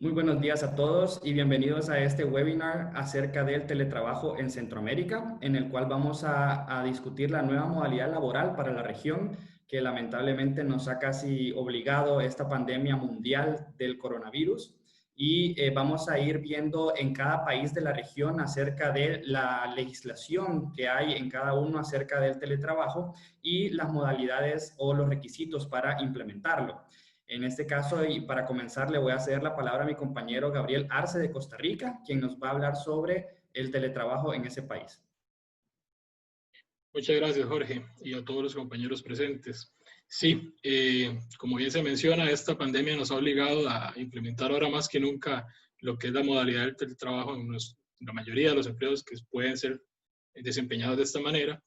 Muy buenos días a todos y bienvenidos a este webinar acerca del teletrabajo en Centroamérica, en el cual vamos a discutir la nueva modalidad laboral para la región que lamentablemente nos ha casi obligado esta pandemia mundial del coronavirus. Y vamos a ir viendo en cada país de la región acerca de la legislación que hay en cada uno acerca del teletrabajo y las modalidades o los requisitos para implementarlo. En este caso, y para comenzar, le voy a ceder la palabra a mi compañero Gabriel Arce de Costa Rica, quien nos va a hablar sobre el teletrabajo en ese país. Muchas gracias, Jorge, y a todos los compañeros presentes. Sí, como bien se menciona, esta pandemia nos ha obligado a implementar ahora más que nunca lo que es la modalidad del teletrabajo en la mayoría de los empleos que pueden ser desempeñados de esta manera.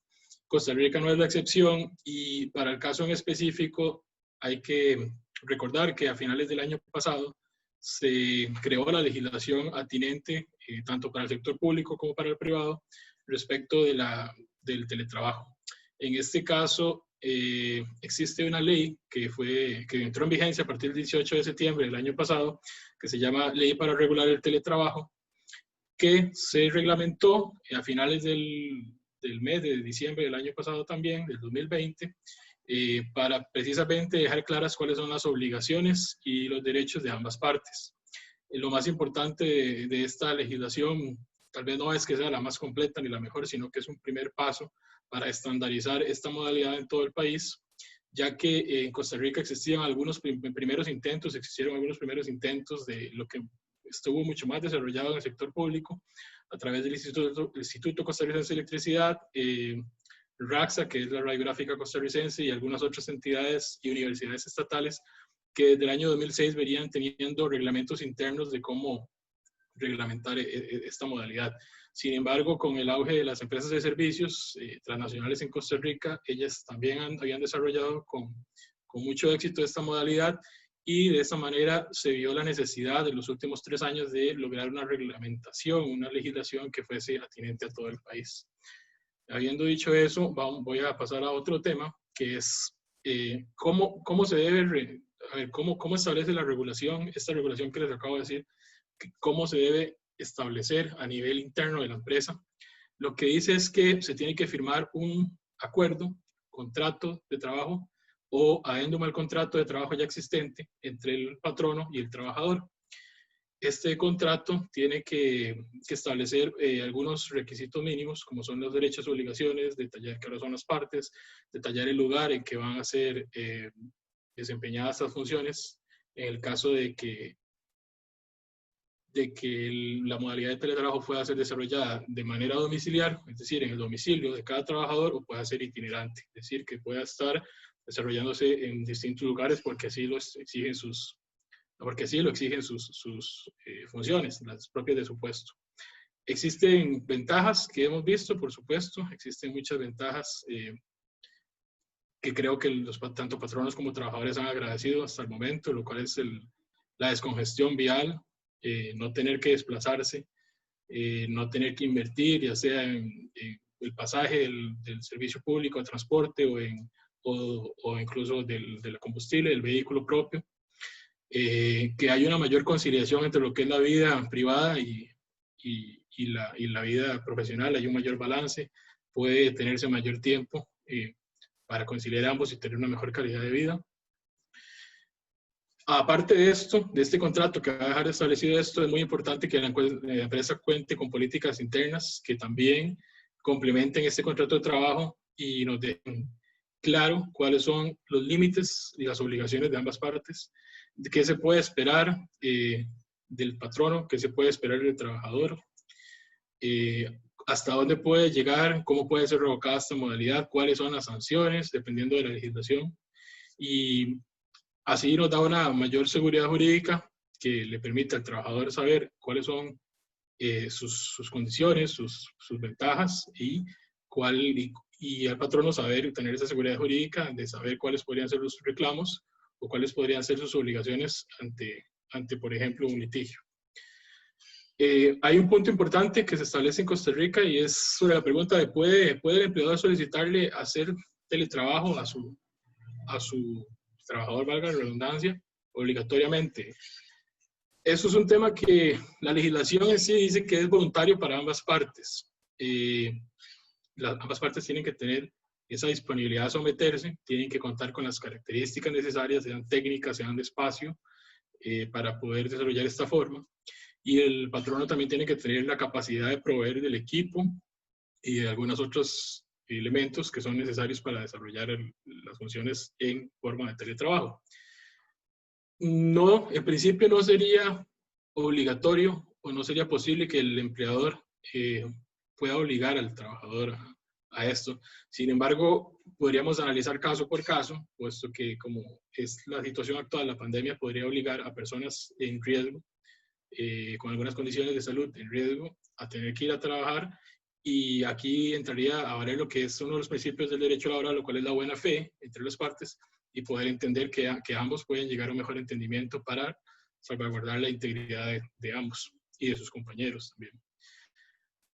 Costa Rica no es la excepción y para el caso en específico hay que recordar que a finales del año pasado se creó la legislación atinente tanto para el sector público como para el privado respecto del teletrabajo. En este caso, existe una ley que entró en vigencia a partir del 18 de septiembre del año pasado, que se llama Ley para regular el teletrabajo, que se reglamentó a finales del mes de diciembre del año pasado también, del 2020, para precisamente dejar claras cuáles son las obligaciones y los derechos de ambas partes. Lo más importante de esta legislación tal vez no es que sea la más completa ni la mejor, sino que es un primer paso para estandarizar esta modalidad en todo el país, ya que en Costa Rica existieron algunos primeros intentos de lo que estuvo mucho más desarrollado en el sector público a través del Instituto Costarricense de Electricidad, RACSA, que es la Radiográfica Costarricense, y algunas otras entidades y universidades estatales que desde el año 2006 venían teniendo reglamentos internos de cómo reglamentar esta modalidad. Sin embargo, con el auge de las empresas de servicios transnacionales en Costa Rica, ellas también habían desarrollado con mucho éxito esta modalidad y de esta manera se vio la necesidad de los últimos 3 años de lograr una reglamentación, una legislación que fuese atinente a todo el país. Habiendo dicho eso, voy a pasar a otro tema, que es cómo se debe, cómo establece la regulación, esta regulación que les acabo de decir, cómo se debe establecer a nivel interno de la empresa. Lo que dice es que se tiene que firmar un acuerdo, contrato de trabajo o adendum al contrato de trabajo ya existente entre el patrono y el trabajador. Este contrato tiene que establecer algunos requisitos mínimos, como son los derechos y obligaciones, detallar qué son las partes, detallar el lugar en que van a ser desempeñadas estas funciones, en el caso de que la modalidad de teletrabajo pueda ser desarrollada de manera domiciliar, es decir, en el domicilio de cada trabajador, o pueda ser itinerante, es decir, que pueda estar desarrollándose en distintos lugares porque así lo exigen sus funciones, las propias de su puesto. Existen ventajas que hemos visto, por supuesto, existen muchas ventajas que creo que tanto patronos como trabajadores han agradecido hasta el momento, lo cual es la descongestión vial, no tener que desplazarse, no tener que invertir, ya sea en el pasaje del servicio público de transporte o incluso del combustible, del vehículo propio. Que hay una mayor conciliación entre lo que es la vida privada y la vida profesional, hay un mayor balance, puede tenerse mayor tiempo para conciliar ambos y tener una mejor calidad de vida. Aparte de esto, de este contrato que va a dejar establecido esto, es muy importante que la empresa cuente con políticas internas que también complementen este contrato de trabajo y nos dejen claro cuáles son los límites y las obligaciones de ambas partes, de qué se puede esperar del patrono, qué se puede esperar del trabajador, hasta dónde puede llegar, cómo puede ser revocada esta modalidad, cuáles son las sanciones, dependiendo de la legislación. Y así nos da una mayor seguridad jurídica que le permite al trabajador saber cuáles son sus condiciones, sus ventajas y al patrono tener esa seguridad jurídica de saber cuáles podrían ser los reclamos o cuáles podrían ser sus obligaciones ante por ejemplo, un litigio. Hay un punto importante que se establece en Costa Rica y es sobre la pregunta de ¿puede el empleador solicitarle hacer teletrabajo a su trabajador, valga la redundancia, obligatoriamente? Eso es un tema que la legislación en sí dice que es voluntario para ambas partes. Ambas partes tienen que tener esa disponibilidad a someterse, tienen que contar con las características necesarias, sean técnicas, sean de espacio, para poder desarrollar esta forma. Y el patrono también tiene que tener la capacidad de proveer del equipo y de algunos otros elementos que son necesarios para desarrollar las funciones en forma de teletrabajo. No, en principio no sería obligatorio o no sería posible que el empleador pueda obligar al trabajador a esto. Sin embargo, podríamos analizar caso por caso, puesto que como es la situación actual, la pandemia podría obligar a personas en riesgo, con algunas condiciones de salud en riesgo, a tener que ir a trabajar. Y aquí entraría a valer lo que es uno de los principios del derecho laboral, lo cual es la buena fe entre las partes, y poder entender que ambos pueden llegar a un mejor entendimiento para salvaguardar la integridad de ambos y de sus compañeros también.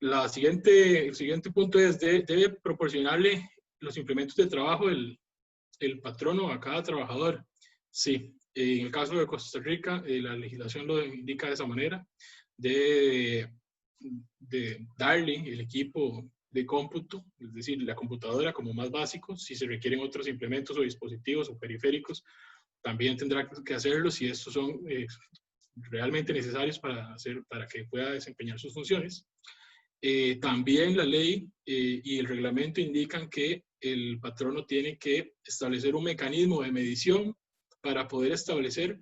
El siguiente punto es, debe proporcionarle los implementos de trabajo el patrono a cada trabajador. Sí, en el caso de Costa Rica, la legislación lo indica de esa manera, de darle el equipo de cómputo, es decir, la computadora como más básico. Si se requieren otros implementos o dispositivos o periféricos, también tendrá que hacerlo si estos son realmente necesarios para que pueda desempeñar sus funciones. También la ley y el reglamento indican que el patrono tiene que establecer un mecanismo de medición para poder establecer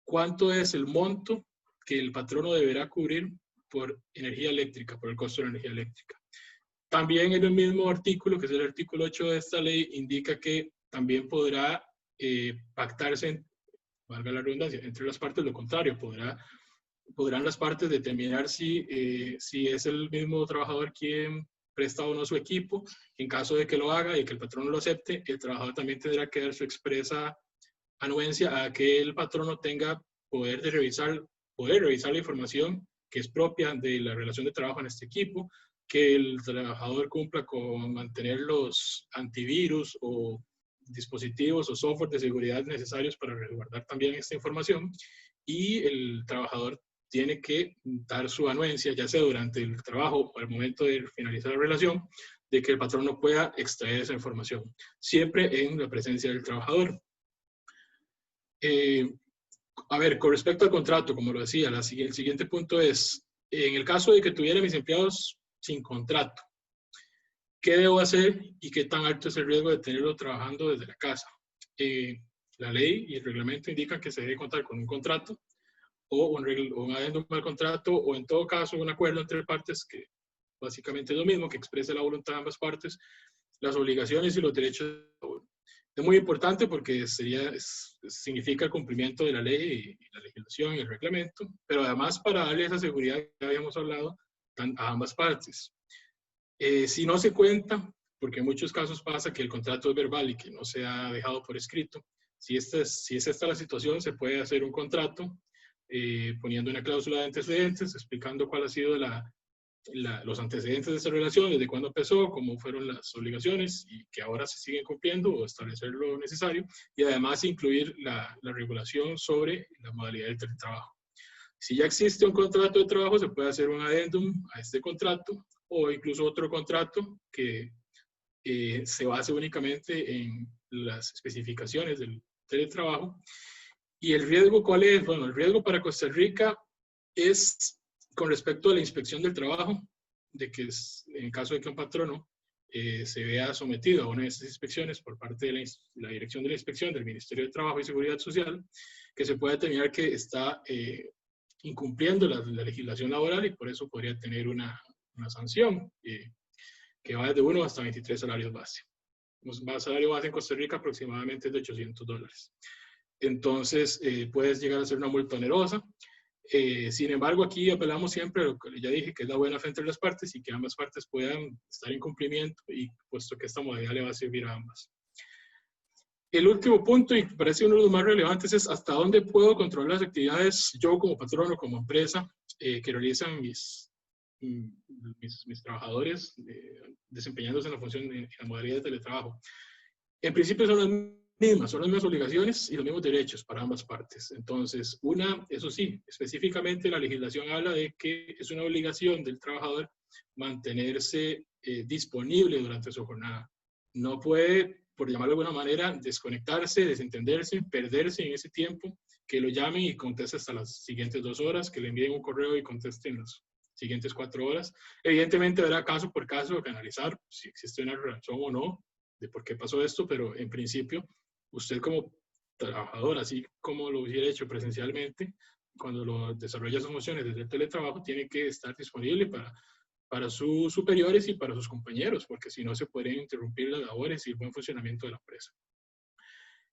cuánto es el monto que el patrono deberá cubrir por energía eléctrica, por el costo de la energía eléctrica. También en el mismo artículo, que es el artículo 8 de esta ley, indica que también podrá pactarse, valga la redundancia, entre las partes lo contrario, podrán las partes determinar si es el mismo trabajador quien presta o no su equipo. En caso de que lo haga y que el patrono lo acepte, el trabajador también tendrá que dar su expresa anuencia a que el patrono tenga poder revisar la información que es propia de la relación de trabajo en este equipo, que el trabajador cumpla con mantener los antivirus o dispositivos o software de seguridad necesarios para resguardar también esta información, y el trabajador tiene que dar su anuencia, ya sea durante el trabajo o al momento de finalizar la relación, de que el patrón no pueda extraer esa información, siempre en la presencia del trabajador. A ver, con respecto al contrato, como lo decía, el siguiente punto es, en el caso de que tuviera mis empleados sin contrato, ¿qué debo hacer y qué tan alto es el riesgo de tenerlo trabajando desde la casa? La ley y el reglamento indican que se debe contar con un contrato o un adendum al contrato, o en todo caso un acuerdo entre partes que básicamente es lo mismo, que exprese la voluntad de ambas partes, las obligaciones y los derechos. Es muy importante porque significa el cumplimiento de la ley y la legislación y el reglamento, pero además para darle esa seguridad que habíamos hablado a ambas partes. Si no se cuenta, porque en muchos casos pasa que el contrato es verbal y que no se ha dejado por escrito, si es esta la situación, se puede hacer un contrato poniendo una cláusula de antecedentes, explicando cuál ha sido los antecedentes de esta relación, desde cuándo empezó, cómo fueron las obligaciones y que ahora se siguen cumpliendo, o establecer lo necesario, y además incluir la regulación sobre la modalidad del teletrabajo. Si ya existe un contrato de trabajo, se puede hacer un adendum a este contrato, o incluso otro contrato que se base únicamente en las especificaciones del teletrabajo. ¿Y el riesgo cuál es? Bueno, el riesgo para Costa Rica es con respecto a la inspección del trabajo, de que en caso de que un patrono se vea sometido a una de estas inspecciones por parte de la Dirección de la Inspección del Ministerio de Trabajo y Seguridad Social, que se puede determinar que está incumpliendo la legislación laboral, y por eso podría tener una sanción que va desde 1 hasta 23 salarios base. Un salario base en Costa Rica aproximadamente es de $800. Entonces, puedes llegar a ser una multa onerosa. Sin embargo, aquí apelamos siempre a lo que ya dije, que es la buena fe entre las partes y que ambas partes puedan estar en cumplimiento, y puesto que esta modalidad le va a servir a ambas. El último punto, y parece uno de los más relevantes, es hasta dónde puedo controlar las actividades yo como patrón o como empresa que realizan mis trabajadores desempeñándose en la función, en la modalidad de teletrabajo. En principio son las mismas, son las mismas obligaciones y los mismos derechos para ambas partes. Entonces, eso sí, específicamente la legislación habla de que es una obligación del trabajador mantenerse disponible durante su jornada. No puede, por llamarlo de alguna manera, desconectarse, desentenderse, perderse en ese tiempo, que lo llamen y conteste hasta las siguientes 2 horas, que le envíen un correo y conteste en las siguientes 4 horas. Evidentemente habrá caso por caso que analizar si existe una razón o no de por qué pasó esto, pero en principio usted como trabajador, así como lo hubiera hecho presencialmente, cuando lo desarrolla sus funciones desde el teletrabajo, tiene que estar disponible para sus superiores y para sus compañeros, porque si no se pueden interrumpir las labores y el buen funcionamiento de la empresa.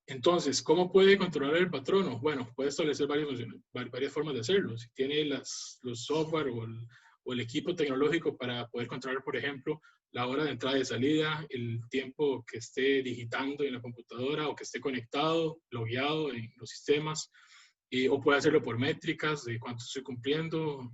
Entonces, ¿cómo puede controlar el patrono? Bueno, puede establecer varias formas de hacerlo. Si tiene los software o el equipo tecnológico para poder controlar, por ejemplo, la hora de entrada y salida, el tiempo que esté digitando en la computadora o que esté conectado, logueado en los sistemas, o puede hacerlo por métricas de cuánto estoy cumpliendo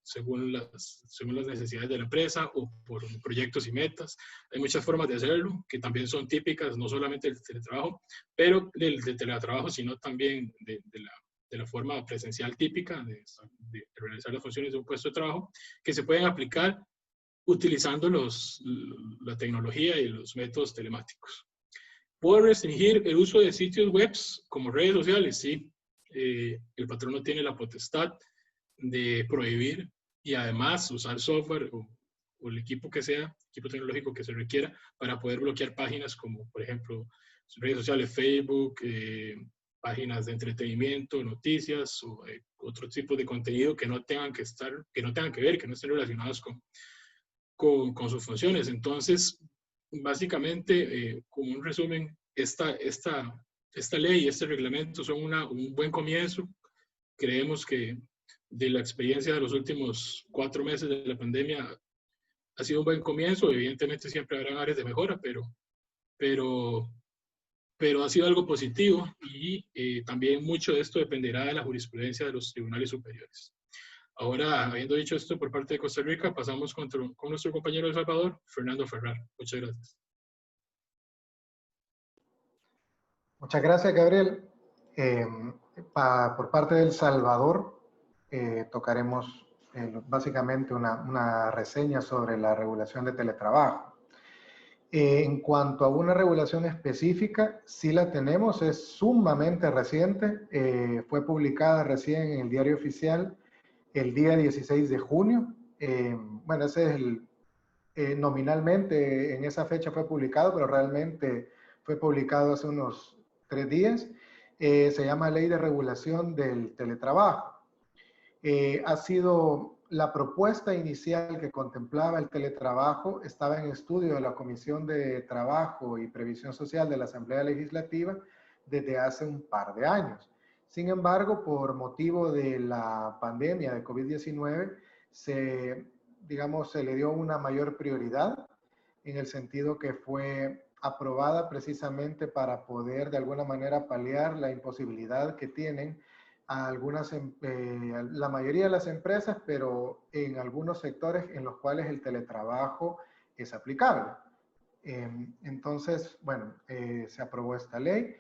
según las necesidades de la empresa o por proyectos y metas. Hay muchas formas de hacerlo que también son típicas, no solamente del teletrabajo, pero del teletrabajo, sino también de la forma presencial típica de realizar las funciones de un puesto de trabajo, que se pueden aplicar utilizando la tecnología y los métodos telemáticos. ¿Puedo restringir el uso de sitios web como redes sociales? Sí. El patrono tiene la potestad de prohibir y además usar software o el equipo que sea, equipo tecnológico que se requiera para poder bloquear páginas como, por ejemplo, redes sociales, Facebook, páginas de entretenimiento, noticias o otro tipo de contenido que no tengan que ver, que no estén relacionados con sus funciones. Entonces, básicamente, como un resumen, esta ley y este reglamento son un buen comienzo. Creemos que de la experiencia de los últimos 4 meses de la pandemia ha sido un buen comienzo. Evidentemente siempre habrán áreas de mejora, pero ha sido algo positivo y también mucho de esto dependerá de la jurisprudencia de los tribunales superiores. Ahora, habiendo dicho esto por parte de Costa Rica, pasamos con nuestro compañero de El Salvador, Fernando Ferrar. Muchas gracias. Muchas gracias, Gabriel. Por parte de El Salvador, tocaremos básicamente una reseña sobre la regulación de teletrabajo. En cuanto a una regulación específica, sí la tenemos, es sumamente reciente, fue publicada recién en el Diario Oficial el día 16 de junio. Bueno, ese es nominalmente en esa fecha fue publicado, pero realmente fue publicado hace unos 3 días. Se llama Ley de Regulación del Teletrabajo. Ha sido la propuesta inicial que contemplaba el teletrabajo, estaba en estudio de la Comisión de Trabajo y Previsión Social de la Asamblea Legislativa desde hace un par de años. Sin embargo, por motivo de la pandemia de COVID-19, se le dio una mayor prioridad en el sentido que fue aprobada precisamente para poder de alguna manera paliar la imposibilidad que tienen a la mayoría de las empresas, pero en algunos sectores en los cuales el teletrabajo es aplicable. Entonces, bueno, se aprobó esta ley.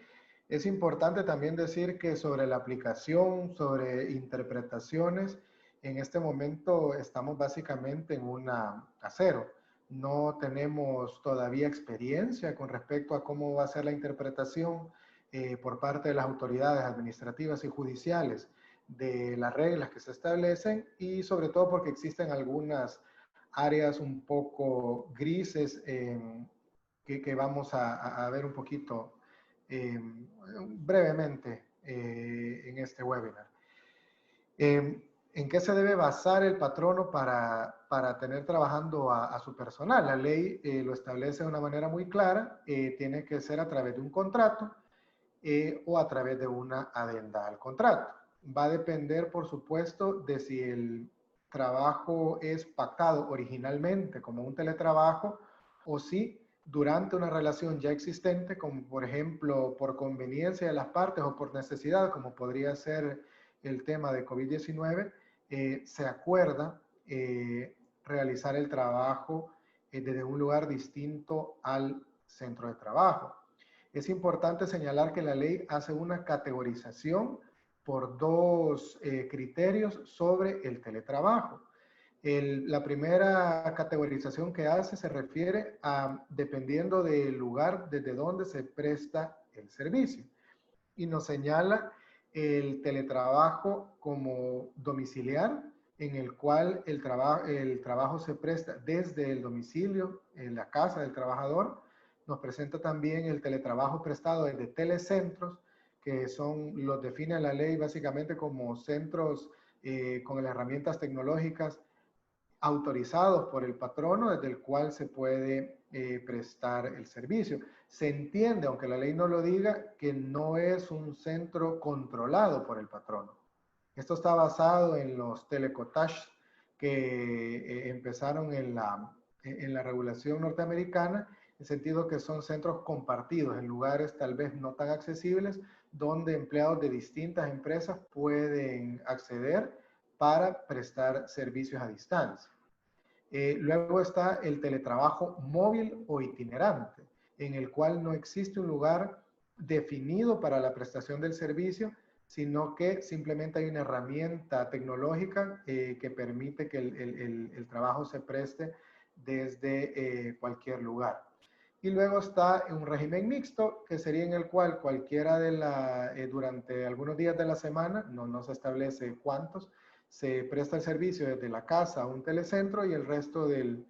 Es importante también decir que sobre la aplicación, sobre interpretaciones, en este momento estamos básicamente a cero. No tenemos todavía experiencia con respecto a cómo va a ser la interpretación por parte de las autoridades administrativas y judiciales de las reglas que se establecen y sobre todo porque existen algunas áreas un poco grises que vamos a ver un poquito brevemente en este webinar. ¿En qué se debe basar el patrono para tener trabajando a su personal? La ley lo establece de una manera muy clara, tiene que ser a través de un contrato o a través de una adenda al contrato. Va a depender, por supuesto, de si el trabajo es pactado originalmente como un teletrabajo o si durante una relación ya existente, como por ejemplo por conveniencia de las partes o por necesidad, como podría ser el tema de COVID-19, se acuerda realizar el trabajo desde un lugar distinto al centro de trabajo. Es importante señalar que la ley hace una categorización por dos criterios sobre el teletrabajo. La primera categorización que hace se refiere a dependiendo del lugar desde donde se presta el servicio y nos señala el teletrabajo como domiciliar, en el cual el trabajo se presta desde el domicilio, en la casa del trabajador. Nos presenta también el teletrabajo prestado desde telecentros, que los define la ley básicamente como centros con las herramientas tecnológicas autorizados por el patrono desde el cual se puede prestar el servicio. Se entiende, aunque la ley no lo diga, que no es un centro controlado por el patrono. Esto está basado en los telecottages que empezaron en la regulación norteamericana, en el sentido que son centros compartidos en lugares tal vez no tan accesibles, donde empleados de distintas empresas pueden acceder para prestar servicios a distancia. Luego está el teletrabajo móvil o itinerante, en el cual no existe un lugar definido para la prestación del servicio, sino que simplemente hay una herramienta tecnológica que permite que el trabajo se preste desde cualquier lugar. Y luego está un régimen mixto, que sería en el cual cualquiera durante algunos días de la semana, no se establece cuántos, se presta el servicio desde la casa a un telecentro y el resto de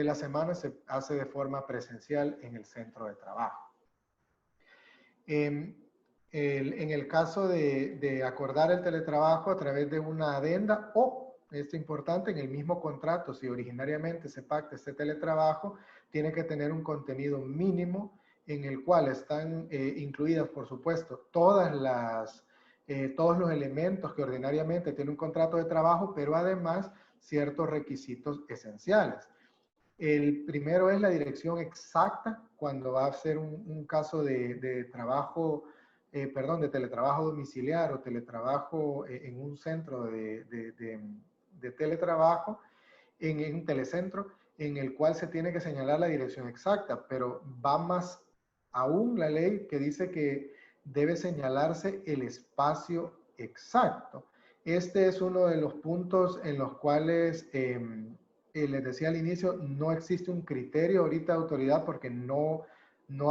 la semana se hace de forma presencial en el centro de trabajo. En el caso de acordar el teletrabajo a través de una adenda o, esto es importante, en el mismo contrato, si originariamente se pacta este teletrabajo, tiene que tener un contenido mínimo en el cual están incluidas, por supuesto, todos los elementos que ordinariamente tiene un contrato de trabajo, pero además ciertos requisitos esenciales. El primero es la dirección exacta cuando va a ser un caso de trabajo, de teletrabajo domiciliar o teletrabajo en un centro de teletrabajo, en un telecentro, en el cual se tiene que señalar la dirección exacta, pero va más aún la ley que dice que debe señalarse el espacio exacto. Este es uno de los puntos en los cuales, les decía al inicio, no existe un criterio ahorita de autoridad porque no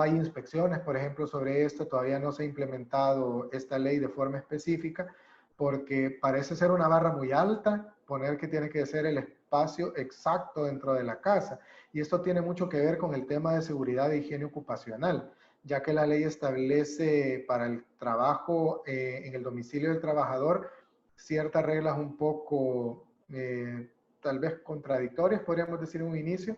hay inspecciones, por ejemplo, sobre esto. Todavía no se ha implementado esta ley de forma específica porque parece ser una barra muy alta poner que tiene que ser el espacio exacto dentro de la casa. Y esto tiene mucho que ver con el tema de seguridad e higiene ocupacional, ya que la ley establece para el trabajo en el domicilio del trabajador ciertas reglas un poco tal vez contradictorias, podríamos decir en un inicio.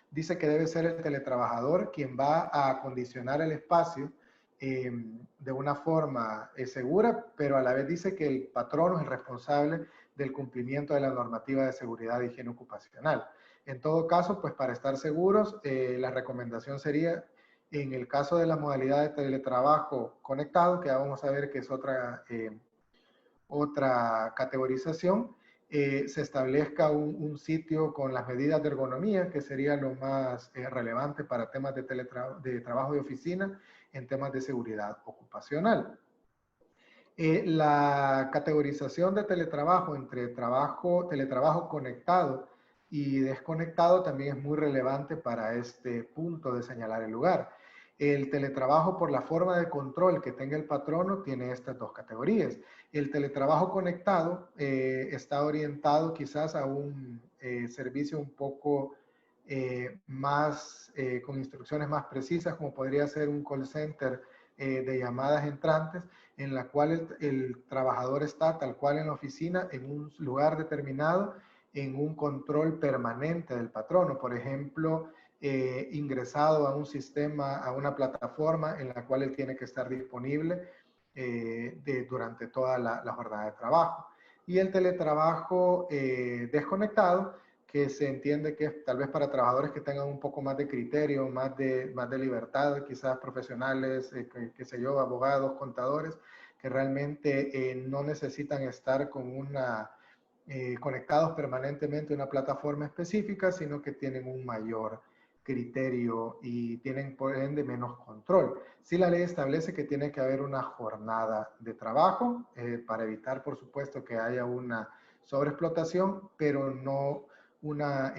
Dice que debe ser el teletrabajador quien va a acondicionar el espacio de una forma segura, pero a la vez dice que el patrono es el responsable del cumplimiento de la normativa de seguridad e higiene ocupacional. En todo caso, pues para estar seguros, la recomendación sería, en el caso de la modalidad de teletrabajo conectado, que vamos a ver que es otra categorización, se establezca un sitio con las medidas de ergonomía, que sería lo más relevante para temas de trabajo de oficina en temas de seguridad ocupacional. La categorización de teletrabajo entre teletrabajo conectado y desconectado también es muy relevante para este punto de señalar el lugar. El teletrabajo, por la forma de control que tenga el patrono, tiene estas dos categorías. El teletrabajo conectado está orientado quizás a un servicio un poco más, con instrucciones más precisas, como podría ser un call center de llamadas entrantes, en la cual el trabajador está tal cual en la oficina, en un lugar determinado, en un control permanente del patrono. Por ejemplo, ingresado a un sistema, a una plataforma en la cual él tiene que estar disponible durante toda la jornada de trabajo. Y el teletrabajo desconectado, que se entiende que es tal vez para trabajadores que tengan un poco más de criterio, más de libertad, quizás profesionales, qué sé yo, abogados, contadores, que realmente no necesitan estar con conectados permanentemente a una plataforma específica, sino que tienen un mayor criterio y tienen por ende menos control. Sí, la ley establece que tiene que haber una jornada de trabajo para evitar, por supuesto, que haya una sobreexplotación, pero no una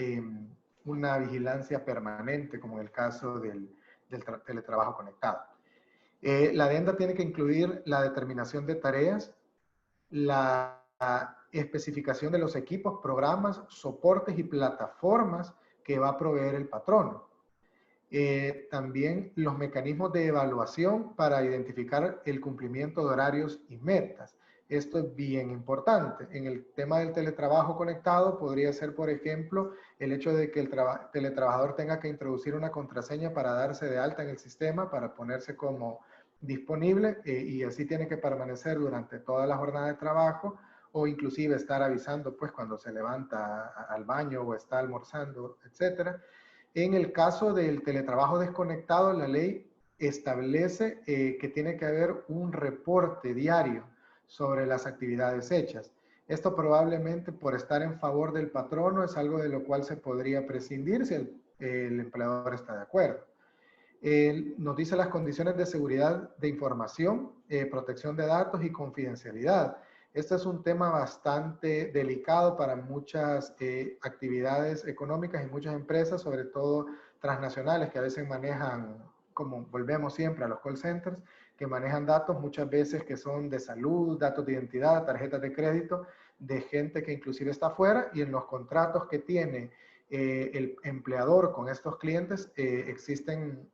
vigilancia permanente, como en el caso del teletrabajo conectado. La adenda tiene que incluir la determinación de tareas, la especificación de los equipos, programas, soportes y plataformas que va a proveer el patrono. También los mecanismos de evaluación para identificar el cumplimiento de horarios y metas. Esto es bien importante. En el tema del teletrabajo conectado podría ser, por ejemplo, el hecho de que el teletrabajador tenga que introducir una contraseña para darse de alta en el sistema, para ponerse como disponible y así tiene que permanecer durante toda la jornada de trabajo o inclusive estar avisando pues cuando se levanta al baño o está almorzando, etcétera. En el caso del teletrabajo desconectado, la ley establece que tiene que haber un reporte diario sobre las actividades hechas. Esto probablemente por estar en favor del patrono es algo de lo cual se podría prescindir si el empleador está de acuerdo. Nos dice las condiciones de seguridad de información, protección de datos y confidencialidad. Este es un tema bastante delicado para muchas actividades económicas y muchas empresas, sobre todo transnacionales, que a veces manejan, como volvemos siempre a los call centers, que manejan datos muchas veces que son de salud, datos de identidad, tarjetas de crédito, de gente que inclusive está afuera, y en los contratos que tiene el empleador con estos clientes existen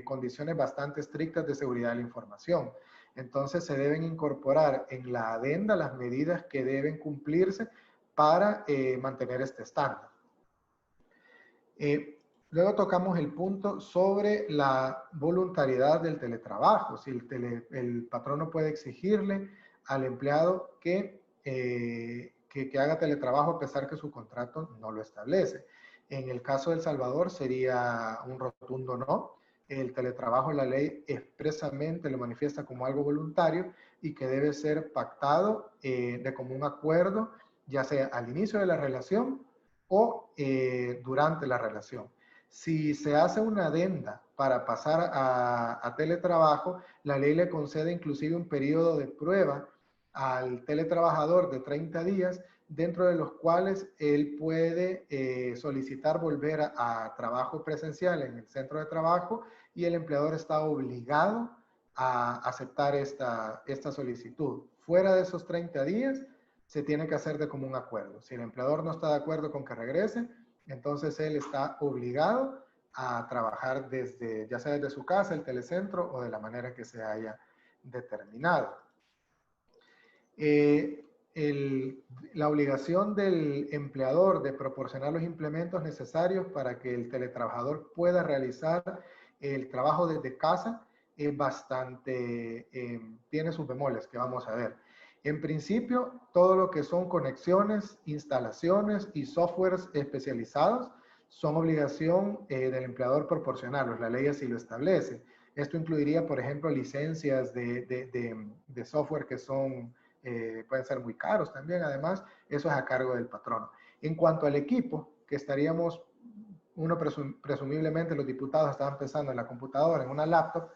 condiciones bastante estrictas de seguridad de la información. Entonces se deben incorporar en la adenda las medidas que deben cumplirse para mantener este estándar. Luego tocamos el punto sobre la voluntariedad del teletrabajo. Si el patrono puede exigirle al empleado que haga teletrabajo a pesar que su contrato no lo establece. En el caso de El Salvador sería un rotundo no. El teletrabajo, la ley expresamente lo manifiesta como algo voluntario y que debe ser pactado de común acuerdo, ya sea al inicio de la relación o durante la relación. Si se hace una adenda para pasar a teletrabajo, la ley le concede inclusive un periodo de prueba al teletrabajador de 30 días, dentro de los cuales él puede solicitar volver a trabajo presencial en el centro de trabajo y el empleador está obligado a aceptar esta solicitud. Fuera de esos 30 días, se tiene que hacer de común acuerdo. Si el empleador no está de acuerdo con que regrese, entonces él está obligado a trabajar desde, ya sea desde su casa, el telecentro o de la manera que se haya determinado. La obligación del empleador de proporcionar los implementos necesarios para que el teletrabajador pueda realizar el trabajo desde casa es bastante, tiene sus bemoles que vamos a ver. En principio, todo lo que son conexiones, instalaciones y softwares especializados son obligación del empleador proporcionarlos. La ley así lo establece. Esto incluiría, por ejemplo, licencias de software que son pueden ser muy caros también, además, eso es a cargo del patrono. En cuanto al equipo, que estaríamos, presumiblemente los diputados estaban pensando en la computadora, en una laptop,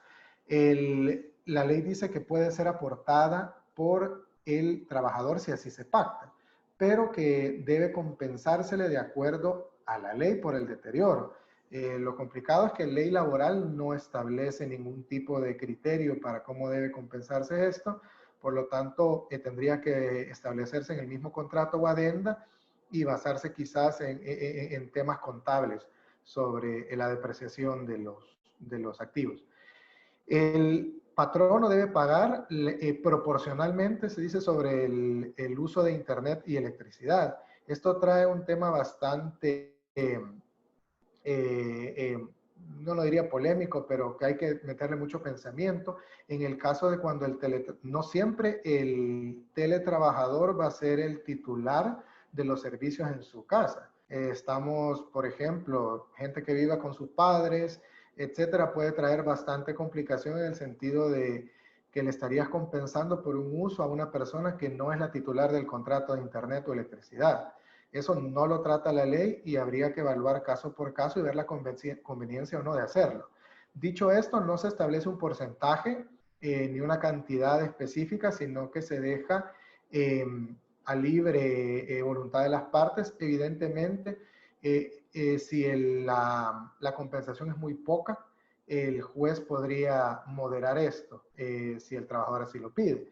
la ley dice que puede ser aportada por el trabajador si así se pacta, pero que debe compensársele de acuerdo a la ley por el deterioro. Lo complicado es que la ley laboral no establece ningún tipo de criterio para cómo debe compensarse esto. Por lo tanto, tendría que establecerse en el mismo contrato o adenda y basarse quizás en temas contables sobre la depreciación de los activos. El patrono debe pagar proporcionalmente, se dice, sobre el uso de Internet y electricidad. Esto trae un tema bastante, no lo diría polémico, pero que hay que meterle mucho pensamiento. En el caso de cuando no siempre el teletrabajador va a ser el titular de los servicios en su casa. Estamos, por ejemplo, gente que viva con sus padres, etcétera, puede traer bastante complicación en el sentido de que le estarías compensando por un uso a una persona que no es la titular del contrato de Internet o electricidad. Eso no lo trata la ley y habría que evaluar caso por caso y ver la conveniencia o no de hacerlo. Dicho esto, no se establece un porcentaje ni una cantidad específica, sino que se deja a libre voluntad de las partes. Evidentemente, si la compensación es muy poca, el juez podría moderar esto si el trabajador así lo pide.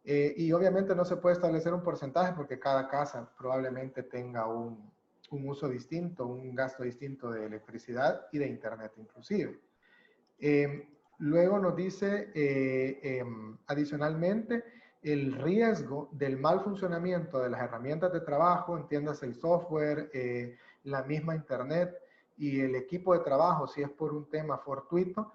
Y obviamente no se puede establecer un porcentaje porque cada casa probablemente tenga un uso distinto, un gasto distinto de electricidad y de internet inclusive. Luego nos dice adicionalmente el riesgo del mal funcionamiento de las herramientas de trabajo, entiéndase el software, la misma internet y el equipo de trabajo, si es por un tema fortuito,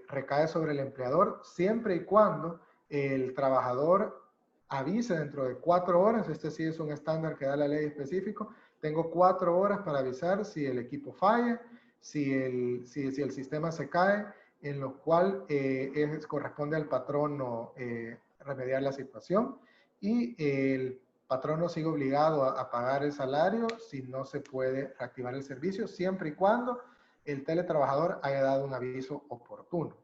recae sobre el empleador siempre y cuando el trabajador avise dentro de 4 horas, este sí es un estándar que da la ley específico, tengo 4 horas para avisar si el equipo falla, si el sistema se cae, en lo cual corresponde al patrono remediar la situación y el patrono sigue obligado a pagar el salario si no se puede reactivar el servicio, siempre y cuando el teletrabajador haya dado un aviso oportuno.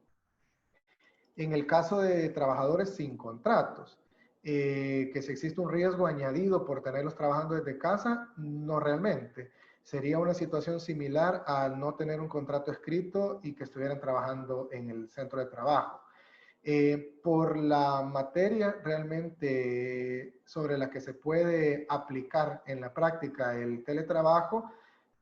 En el caso de trabajadores sin contratos, que si existe un riesgo añadido por tenerlos trabajando desde casa, no realmente. Sería una situación similar al no tener un contrato escrito y que estuvieran trabajando en el centro de trabajo. Por la materia realmente sobre la que se puede aplicar en la práctica el teletrabajo,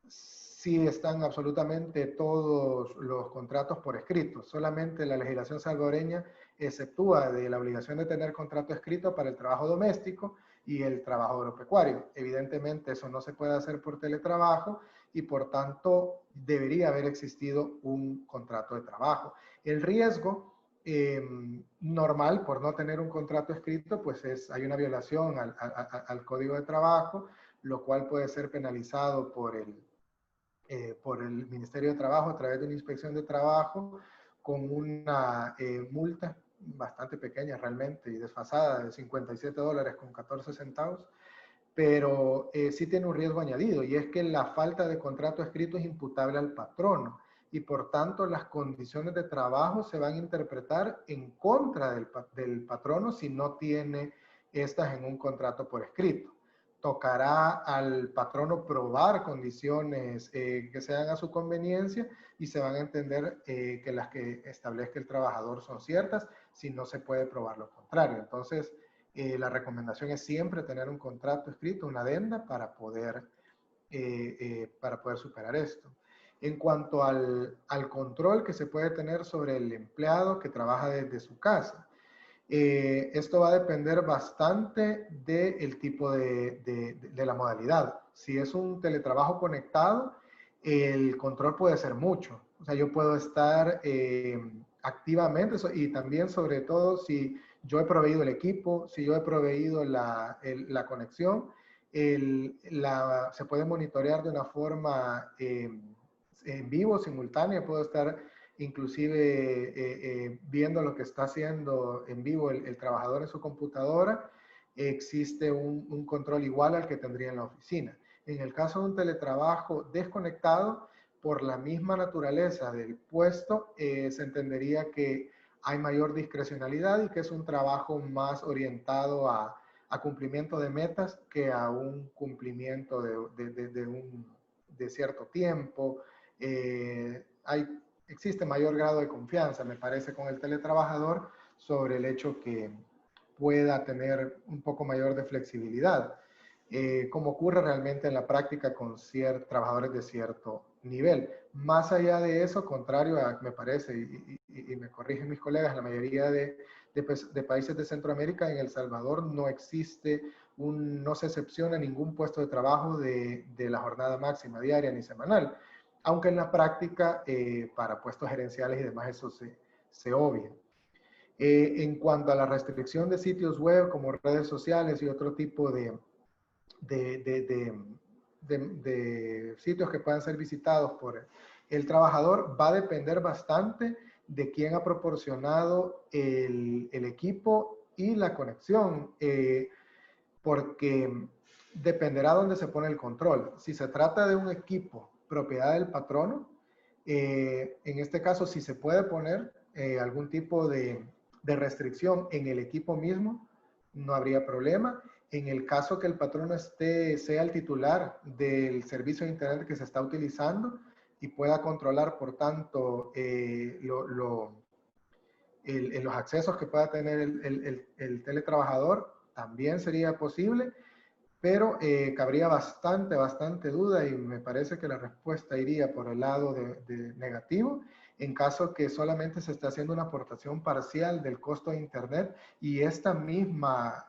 sí están absolutamente todos los contratos por escrito. Solamente la legislación salvadoreña exceptúa de la obligación de tener contrato escrito para el trabajo doméstico y el trabajo agropecuario. Evidentemente eso no se puede hacer por teletrabajo y por tanto debería haber existido un contrato de trabajo. El riesgo normal por no tener un contrato escrito, pues hay una violación al Código de Trabajo, lo cual puede ser penalizado por el Ministerio de Trabajo a través de una inspección de trabajo con una multa bastante pequeña realmente y desfasada de $57 con 14 centavos, pero sí tiene un riesgo añadido y es que la falta de contrato escrito es imputable al patrono y por tanto las condiciones de trabajo se van a interpretar en contra del patrono si no tiene estas en un contrato por escrito. Tocará al patrono probar condiciones que sean a su conveniencia y se van a entender que las que establezca el trabajador son ciertas si no se puede probar lo contrario. Entonces, la recomendación es siempre tener un contrato escrito, una adenda para poder superar esto. En cuanto al control que se puede tener sobre el empleado que trabaja desde su casa, esto va a depender bastante del tipo de la modalidad. Si es un teletrabajo conectado, el control puede ser mucho. O sea, yo puedo estar activamente y también sobre todo si yo he proveído el equipo, si yo he proveído la conexión, se puede monitorear de una forma en vivo, simultánea, puedo estar inclusive viendo lo que está haciendo en vivo el trabajador en su computadora. Existe un control igual al que tendría en la oficina. En el caso de un teletrabajo desconectado, por la misma naturaleza del puesto, se entendería que hay mayor discrecionalidad y que es un trabajo más orientado a cumplimiento de metas que a un cumplimiento de cierto tiempo. Existe mayor grado de confianza, me parece, con el teletrabajador sobre el hecho que pueda tener un poco mayor de flexibilidad, como ocurre realmente en la práctica con trabajadores de cierto nivel. Más allá de eso, contrario a, me parece, y me corrigen mis colegas, la mayoría de países de Centroamérica, en El Salvador no existe, no se excepciona ningún puesto de trabajo de la jornada máxima diaria ni semanal, aunque en la práctica para puestos gerenciales y demás eso se obvia. En cuanto a la restricción de sitios web como redes sociales y otro tipo de sitios que puedan ser visitados por el trabajador, va a depender bastante de quién ha proporcionado el equipo y la conexión, porque dependerá dónde se pone el control. Si se trata de un equipo propiedad del patrono, en este caso, si se puede poner algún tipo de restricción en el equipo mismo, no habría problema. En el caso que el patrono sea el titular del servicio de Internet que se está utilizando y pueda controlar, por tanto, los accesos que pueda tener el teletrabajador, también sería posible, pero cabría bastante duda y me parece que la respuesta iría por el lado de negativo en caso que solamente se esté haciendo una aportación parcial del costo de Internet y este mismo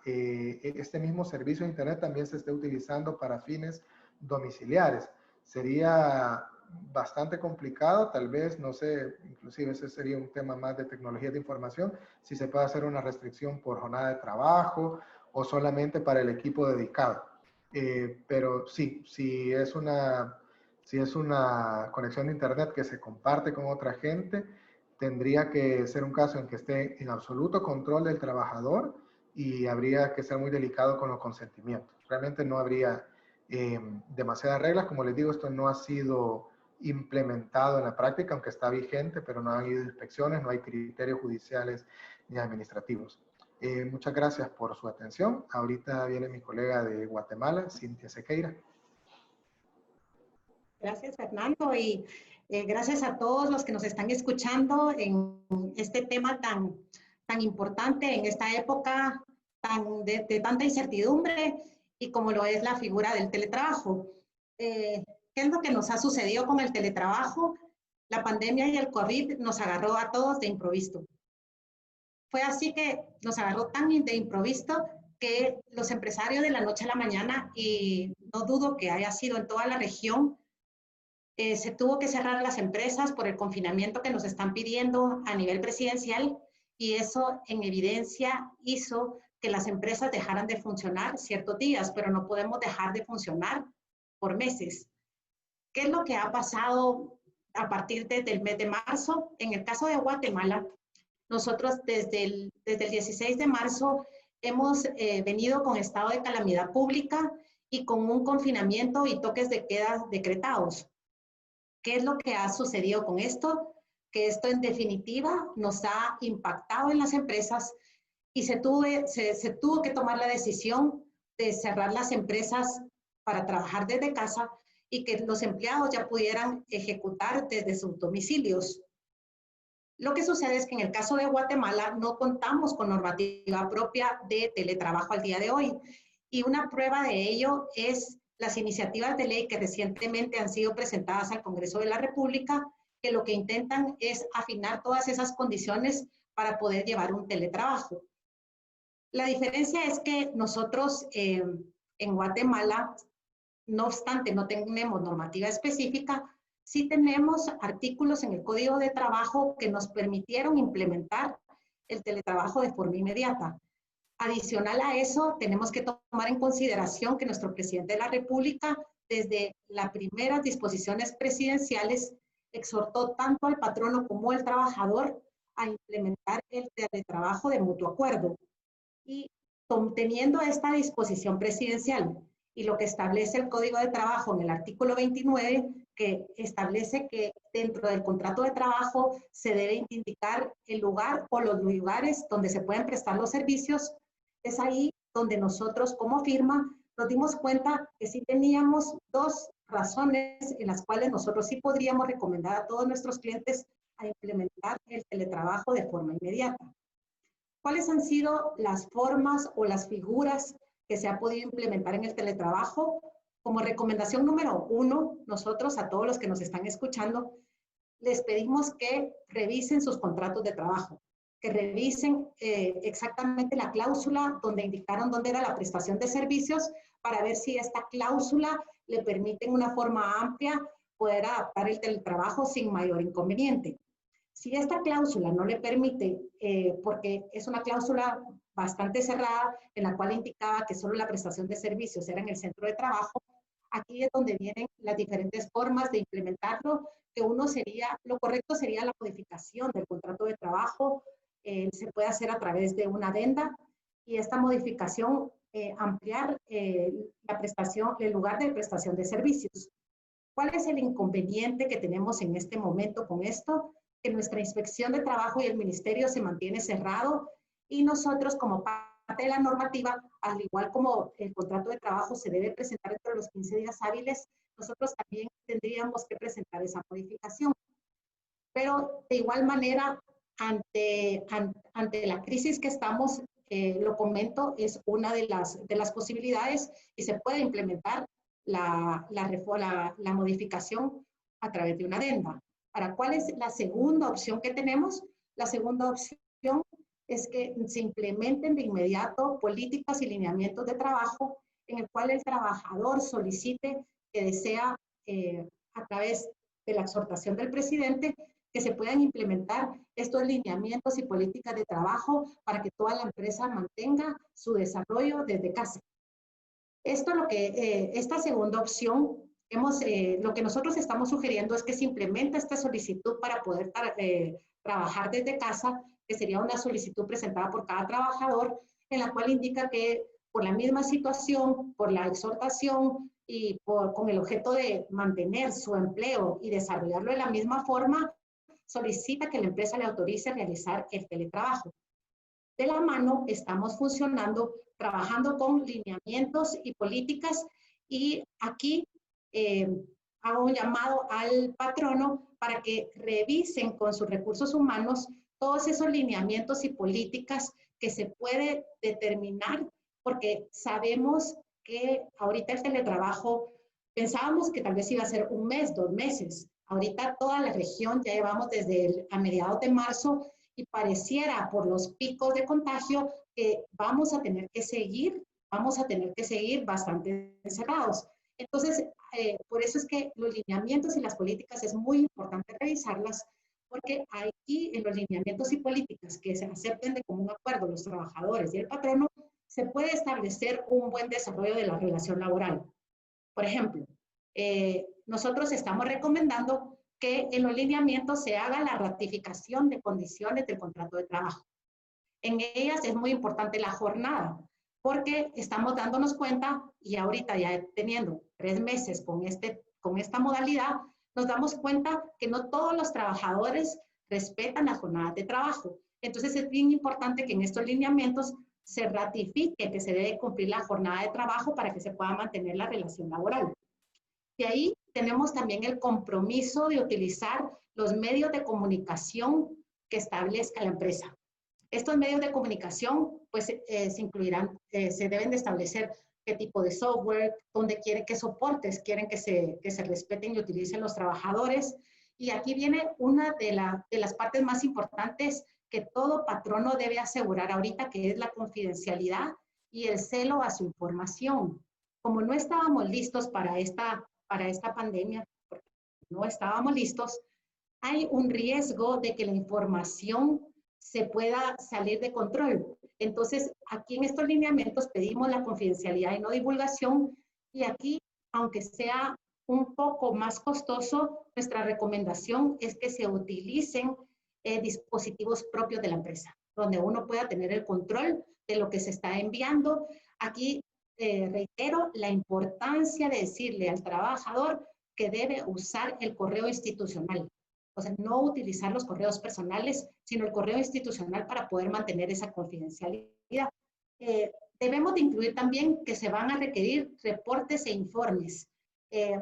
servicio de Internet también se esté utilizando para fines domiciliares. Sería bastante complicado, tal vez, no sé, inclusive ese sería un tema más de tecnología de información, si se puede hacer una restricción por jornada de trabajo o solamente para el equipo dedicado. Pero sí, si es una conexión de Internet que se comparte con otra gente, tendría que ser un caso en que esté en absoluto control del trabajador y habría que ser muy delicado con los consentimientos. Realmente no habría demasiadas reglas. Como les digo, esto no ha sido implementado en la práctica, aunque está vigente, pero no han habido inspecciones, no hay criterios judiciales ni administrativos. Muchas gracias por su atención. Ahorita viene mi colega de Guatemala, Cintia Sequeira. Gracias, Fernando, y gracias a todos los que nos están escuchando en este tema tan importante, en esta época de tanta incertidumbre y como lo es la figura del teletrabajo. ¿Qué es lo que nos ha sucedido con el teletrabajo? La pandemia y el COVID nos agarró a todos de improviso. Fue así que nos agarró tan de improviso que los empresarios de la noche a la mañana, y no dudo que haya sido en toda la región, se tuvo que cerrar las empresas por el confinamiento que nos están pidiendo a nivel presidencial y eso en evidencia hizo que las empresas dejaran de funcionar ciertos días, pero no podemos dejar de funcionar por meses. ¿Qué es lo que ha pasado a partir del mes de marzo? En el caso de Guatemala, nosotros desde el 16 de marzo hemos venido con estado de calamidad pública y con un confinamiento y toques de queda decretados. ¿Qué es lo que ha sucedido con esto? Que esto en definitiva nos ha impactado en las empresas y se tuvo que tomar la decisión de cerrar las empresas para trabajar desde casa y que los empleados ya pudieran ejecutar desde sus domicilios. Lo que sucede es que en el caso de Guatemala no contamos con normativa propia de teletrabajo al día de hoy y una prueba de ello es las iniciativas de ley que recientemente han sido presentadas al Congreso de la República, que lo que intentan es afinar todas esas condiciones para poder llevar un teletrabajo. La diferencia es que nosotros en Guatemala, no obstante no tenemos normativa específica, sí tenemos artículos en el Código de Trabajo que nos permitieron implementar el teletrabajo de forma inmediata. Adicional a eso, tenemos que tomar en consideración que nuestro presidente de la República, desde las primeras disposiciones presidenciales, exhortó tanto al patrono como al trabajador a implementar el teletrabajo de mutuo acuerdo. Y teniendo esta disposición presidencial y lo que establece el Código de Trabajo en el artículo 29, que establece que dentro del contrato de trabajo se debe indicar el lugar o los lugares donde se pueden prestar los servicios, es ahí donde nosotros como firma nos dimos cuenta que sí teníamos dos razones en las cuales nosotros sí podríamos recomendar a todos nuestros clientes a implementar el teletrabajo de forma inmediata. ¿Cuáles han sido las formas o las figuras que se ha podido implementar en el teletrabajo? Como recomendación número 1, nosotros a todos los que nos están escuchando, les pedimos que revisen sus contratos de trabajo, que revisen exactamente la cláusula donde indicaron dónde era la prestación de servicios para ver si esta cláusula le permite en una forma amplia poder adaptar el teletrabajo sin mayor inconveniente. Si esta cláusula no le permite, porque es una cláusula bastante cerrada en la cual indicaba que solo la prestación de servicios era en el centro de trabajo, aquí es donde vienen las diferentes formas de implementarlo, que lo correcto sería la modificación del contrato de trabajo, se puede hacer a través de una adenda y esta modificación ampliar la prestación, el lugar de prestación de servicios. ¿Cuál es el inconveniente que tenemos en este momento con esto? Que nuestra inspección de trabajo y el ministerio se mantiene cerrado y nosotros como parte de la normativa, al igual como el contrato de trabajo se debe presentar dentro de los 15 días hábiles, nosotros también tendríamos que presentar esa modificación. Pero de igual manera, ante la crisis que estamos, lo comento, es una de las posibilidades y se puede implementar la modificación a través de una adenda. ¿Para cuál es la segunda opción que tenemos? La segunda opción es que se implementen de inmediato políticas y lineamientos de trabajo en el cual el trabajador solicite que desea, a través de la exhortación del presidente, que se puedan implementar estos lineamientos y políticas de trabajo para que toda la empresa mantenga su desarrollo desde casa. Esto lo que, esta segunda opción, lo que nosotros estamos sugiriendo es que se implemente esta solicitud para poder trabajar desde casa, que sería una solicitud presentada por cada trabajador, en la cual indica que por la misma situación, por la exhortación y con el objeto de mantener su empleo y desarrollarlo de la misma forma, solicita que la empresa le autorice a realizar el teletrabajo. De la mano estamos funcionando, trabajando con lineamientos y políticas, y aquí hago un llamado al patrono para que revisen con sus recursos humanos todos esos lineamientos y políticas que se puede determinar, porque sabemos que ahorita el teletrabajo, pensábamos que tal vez iba a ser 1 mes, 2 meses. Ahorita toda la región ya llevamos desde a mediados de marzo y pareciera por los picos de contagio que vamos a tener que seguir bastante encerrados. Entonces, por eso es que los lineamientos y las políticas es muy importante revisarlas, porque aquí en los lineamientos y políticas que se acepten de común acuerdo los trabajadores y el patrono, se puede establecer un buen desarrollo de la relación laboral. Por ejemplo, nosotros estamos recomendando que en los lineamientos se haga la ratificación de condiciones del contrato de trabajo. En ellas es muy importante la jornada, porque estamos dándonos cuenta, y ahorita ya teniendo 3 meses con esta modalidad, nos damos cuenta que no todos los trabajadores respetan las jornadas de trabajo. Entonces es bien importante que en estos lineamientos se ratifique que se debe cumplir la jornada de trabajo para que se pueda mantener la relación laboral. De ahí tenemos también el compromiso de utilizar los medios de comunicación que establezca la empresa. Estos medios de comunicación, pues, se deben de establecer qué tipo de software, dónde quieren, qué soportes quieren que se respeten y utilicen los trabajadores. Y aquí viene una de las partes más importantes que todo patrono debe asegurar ahorita, que es la confidencialidad y el celo a su información. Como no estábamos listos para esta pandemia, porque no estábamos listos, hay un riesgo de que la información se pueda salir de control. Entonces, aquí en estos lineamientos pedimos la confidencialidad y no divulgación, y aquí, aunque sea un poco más costoso, nuestra recomendación es que se utilicen dispositivos propios de la empresa, donde uno pueda tener el control de lo que se está enviando. Aquí reitero la importancia de decirle al trabajador que debe usar el correo institucional. O sea, no utilizar los correos personales, sino el correo institucional para poder mantener esa confidencialidad. Debemos de incluir también que se van a requerir reportes e informes.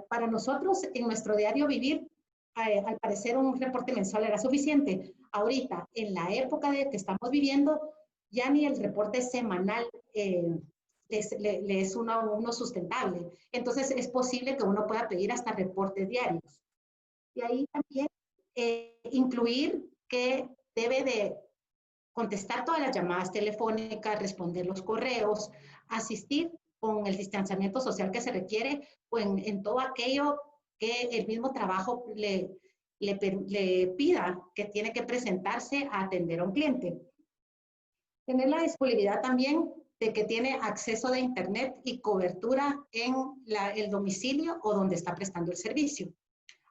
Para nosotros, en nuestro diario vivir, al parecer un reporte mensual era suficiente. Ahorita, en la época que estamos viviendo, ya ni el reporte semanal le es uno sustentable. Entonces, es posible que uno pueda pedir hasta reportes diarios. Y ahí también incluir que debe de contestar todas las llamadas telefónicas, responder los correos, asistir con el distanciamiento social que se requiere, o en todo aquello que el mismo trabajo le pida que tiene que presentarse a atender a un cliente. Tener la disponibilidad también de que tiene acceso de internet y cobertura en el domicilio o donde está prestando el servicio.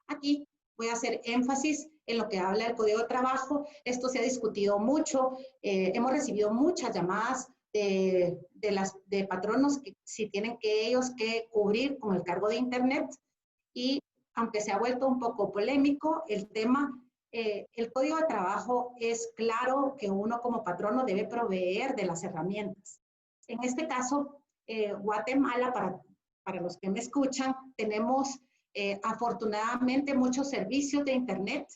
Aquí voy a hacer énfasis en lo que habla el Código de Trabajo. Esto se ha discutido mucho. Hemos recibido muchas llamadas de patronos que si tienen que ellos que cubrir con el cargo de Internet. Y aunque se ha vuelto un poco polémico el tema, el Código de Trabajo es claro que uno como patrono debe proveer de las herramientas. En este caso, Guatemala, para los que me escuchan, tenemos afortunadamente muchos servicios de Internet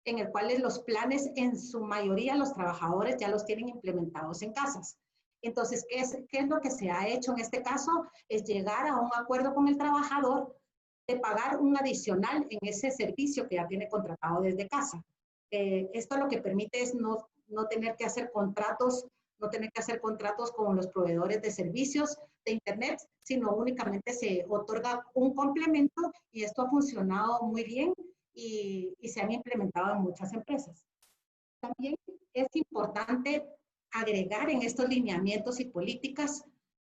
en el cual los planes, en su mayoría, los trabajadores ya los tienen implementados en casas. Entonces, ¿qué es lo que se ha hecho en este caso? Es llegar a un acuerdo con el trabajador de pagar un adicional en ese servicio que ya tiene contratado desde casa. Esto lo que permite es no tener que hacer contratos, con los proveedores de servicios de Internet, sino únicamente se otorga un complemento y esto ha funcionado muy bien y se han implementado en muchas empresas. También es importante agregar en estos lineamientos y políticas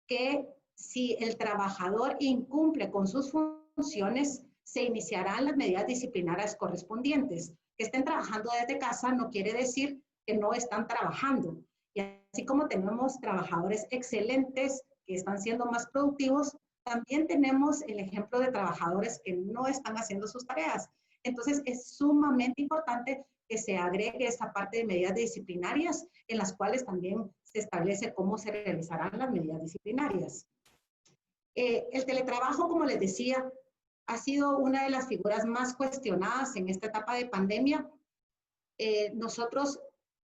que si el trabajador incumple con sus funciones, se iniciarán las medidas disciplinarias correspondientes. Que estén trabajando desde casa no quiere decir que no están trabajando. Y así como tenemos trabajadores excelentes que están siendo más productivos, también tenemos el ejemplo de trabajadores que no están haciendo sus tareas. Entonces, es sumamente importante que se agregue esta parte de medidas disciplinarias en las cuales también se establece cómo se realizarán las medidas disciplinarias. El teletrabajo, como les decía, ha sido una de las figuras más cuestionadas en esta etapa de pandemia. Nosotros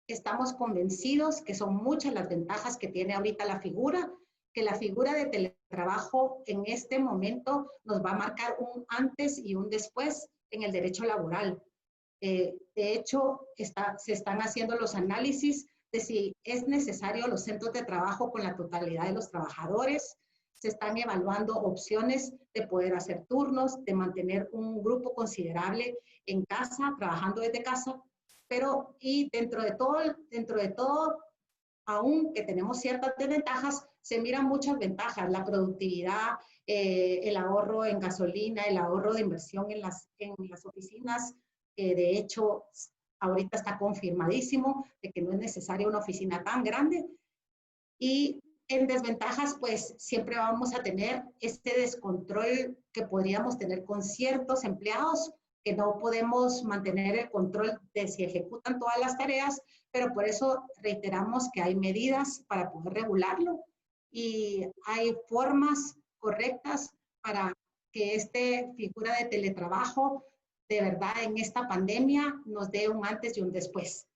estamos convencidos que son muchas las ventajas que tiene ahorita la figura, que la figura de teletrabajo en este momento nos va a marcar un antes y un después en el derecho laboral. De hecho, se están haciendo los análisis de si es necesario los centros de trabajo con la totalidad de los trabajadores. Se están evaluando opciones de poder hacer turnos, de mantener un grupo considerable en casa, trabajando desde casa. Pero, y dentro de todo, aunque tenemos ciertas desventajas, se miran muchas ventajas, la productividad, el ahorro en gasolina, el ahorro de inversión en las oficinas, de hecho, ahorita está confirmadísimo de que no es necesaria una oficina tan grande. Y en desventajas, pues siempre vamos a tener este descontrol que podríamos tener con ciertos empleados, que no podemos mantener el control de si ejecutan todas las tareas, pero por eso reiteramos que hay medidas para poder regularlo y hay formas correctas para que esta figura de teletrabajo de verdad en esta pandemia nos dé un antes y un después.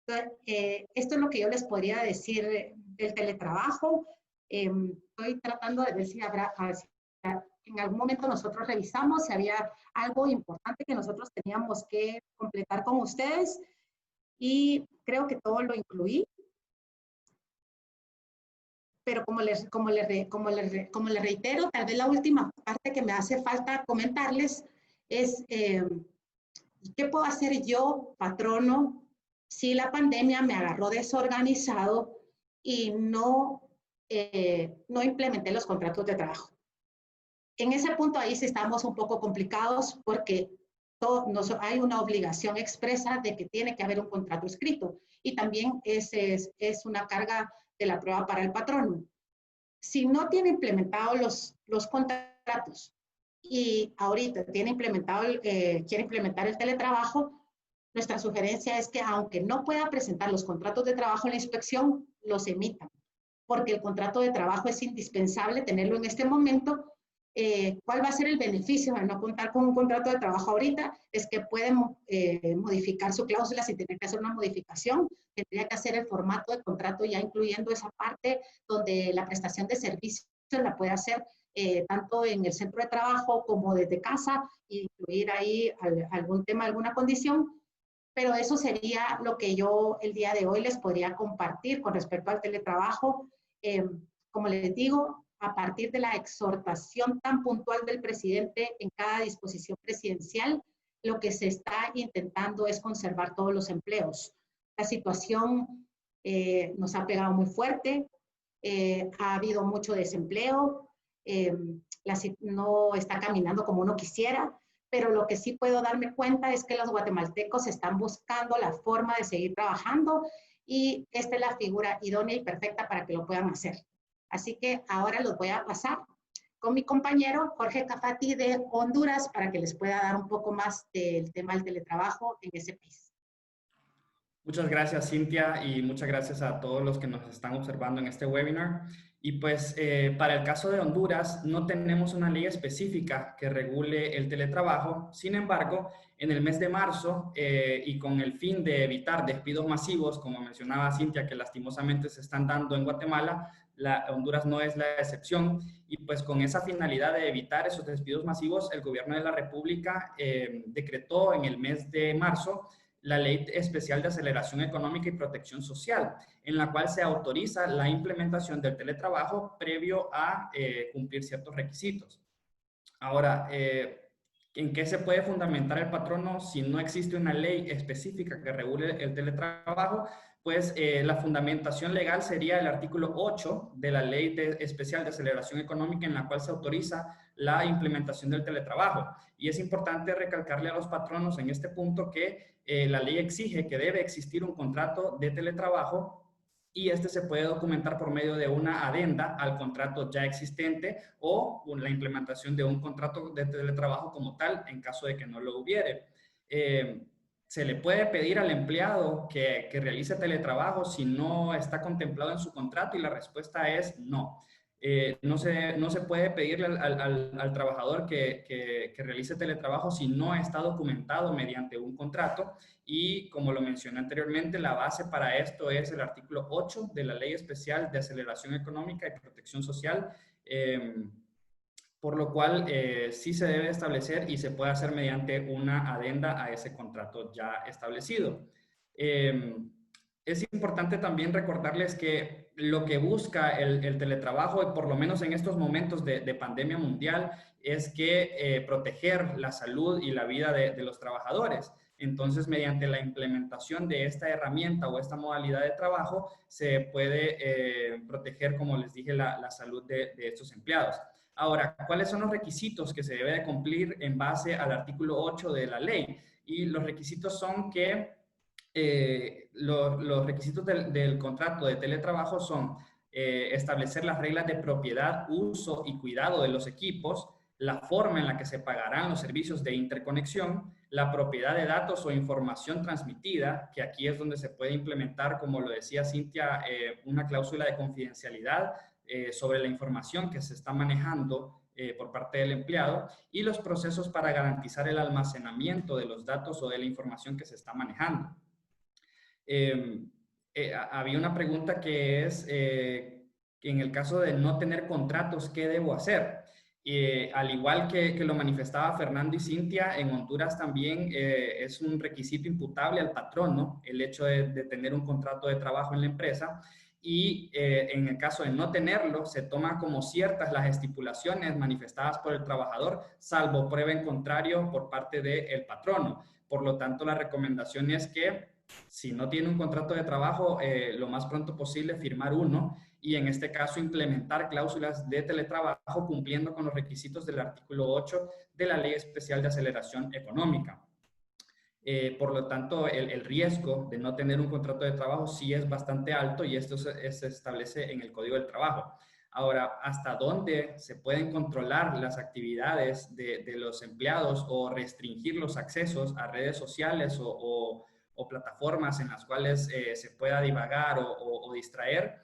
Entonces, esto es lo que yo les podría decir del teletrabajo. Estoy tratando de ver si en algún momento nosotros revisamos si había algo importante que nosotros teníamos que completar con ustedes y creo que todo lo incluí. Pero como les reitero, tal vez la última parte que me hace falta comentarles es ¿qué puedo hacer yo, patrono, si la pandemia me agarró desorganizado y no implementé los contratos de trabajo? En ese punto ahí sí estamos un poco complicados porque hay una obligación expresa de que tiene que haber un contrato escrito y también es una carga de la prueba para el patrono. Si no tiene implementados los contratos y ahorita quiere implementar el teletrabajo, nuestra sugerencia es que aunque no pueda presentar los contratos de trabajo en la inspección, los emitan, porque el contrato de trabajo es indispensable tenerlo en este momento. ¿Cuál va a ser el beneficio de no contar con un contrato de trabajo ahorita? Es que pueden modificar su cláusula sin tener que hacer una modificación. Tendría que hacer el formato de contrato ya incluyendo esa parte donde la prestación de servicios la puede hacer tanto en el centro de trabajo como desde casa, e incluir ahí algún tema, alguna condición. Pero eso sería lo que yo el día de hoy les podría compartir con respecto al teletrabajo. Como les digo, a partir de la exhortación tan puntual del presidente en cada disposición presidencial, lo que se está intentando es conservar todos los empleos. La situación nos ha pegado muy fuerte, ha habido mucho desempleo, no está caminando como uno quisiera, pero lo que sí puedo darme cuenta es que los guatemaltecos están buscando la forma de seguir trabajando y esta es la figura idónea y perfecta para que lo puedan hacer. Así que ahora los voy a pasar con mi compañero Jorge Cafati de Honduras para que les pueda dar un poco más del tema del teletrabajo en ese país. Muchas gracias, Cintia, y muchas gracias a todos los que nos están observando en este webinar. Y pues para el caso de Honduras no tenemos una ley específica que regule el teletrabajo. Sin embargo, en el mes de marzo y con el fin de evitar despidos masivos, como mencionaba Cintia, que lastimosamente se están dando en Guatemala, Honduras no es la excepción. Y pues con esa finalidad de evitar esos despidos masivos, el gobierno de la República decretó en el mes de marzo la Ley Especial de Aceleración Económica y Protección Social, en la cual se autoriza la implementación del teletrabajo previo a cumplir ciertos requisitos. Ahora, ¿en qué se puede fundamentar el patrono si no existe una ley específica que regule el teletrabajo? Pues la fundamentación legal sería el artículo 8 de la Ley Especial de Aceleración Económica, en la cual se autoriza la implementación del teletrabajo. Y es importante recalcarle a los patronos en este punto que la ley exige que debe existir un contrato de teletrabajo y este se puede documentar por medio de una adenda al contrato ya existente o la implementación de un contrato de teletrabajo como tal en caso de que no lo hubiere. Se le puede pedir al empleado que realice teletrabajo si no está contemplado en su contrato y la respuesta es no. No se puede pedirle al trabajador que realice teletrabajo si no está documentado mediante un contrato y como lo mencioné anteriormente, la base para esto es el artículo 8 de la Ley Especial de Aceleración Económica y Protección Social, por lo cual sí se debe establecer y se puede hacer mediante una adenda a ese contrato ya establecido. Es importante también recordarles que lo que busca el teletrabajo, y por lo menos en estos momentos de pandemia mundial, es que proteger la salud y la vida de los trabajadores. Entonces, mediante la implementación de esta herramienta o esta modalidad de trabajo, se puede proteger, como les dije, la salud de estos empleados. Ahora, ¿cuáles son los requisitos que se debe de cumplir en base al artículo 8 de la ley? Y los requisitos son que los requisitos del contrato de teletrabajo son establecer las reglas de propiedad, uso y cuidado de los equipos, la forma en la que se pagarán los servicios de interconexión, la propiedad de datos o información transmitida, que aquí es donde se puede implementar, como lo decía Cintia, una cláusula de confidencialidad sobre la información que se está manejando por parte del empleado y los procesos para garantizar el almacenamiento de los datos o de la información que se está manejando. Había una pregunta que es, en el caso de no tener contratos, ¿qué debo hacer? Al igual que lo manifestaba Fernando y Cintia, en Honduras también es un requisito imputable al patrono el hecho de tener un contrato de trabajo en la empresa y en el caso de no tenerlo, se toma como ciertas las estipulaciones manifestadas por el trabajador, salvo prueba en contrario por parte del patrono. Por lo tanto, la recomendación es que si no tiene un contrato de trabajo, lo más pronto posible firmar uno y en este caso implementar cláusulas de teletrabajo cumpliendo con los requisitos del artículo 8 de la Ley Especial de Aceleración Económica. Por lo tanto, el riesgo de no tener un contrato de trabajo sí es bastante alto y esto se establece en el Código del Trabajo. Ahora, ¿hasta dónde se pueden controlar las actividades de los empleados o restringir los accesos a redes sociales o plataformas en las cuales se pueda divagar o distraer?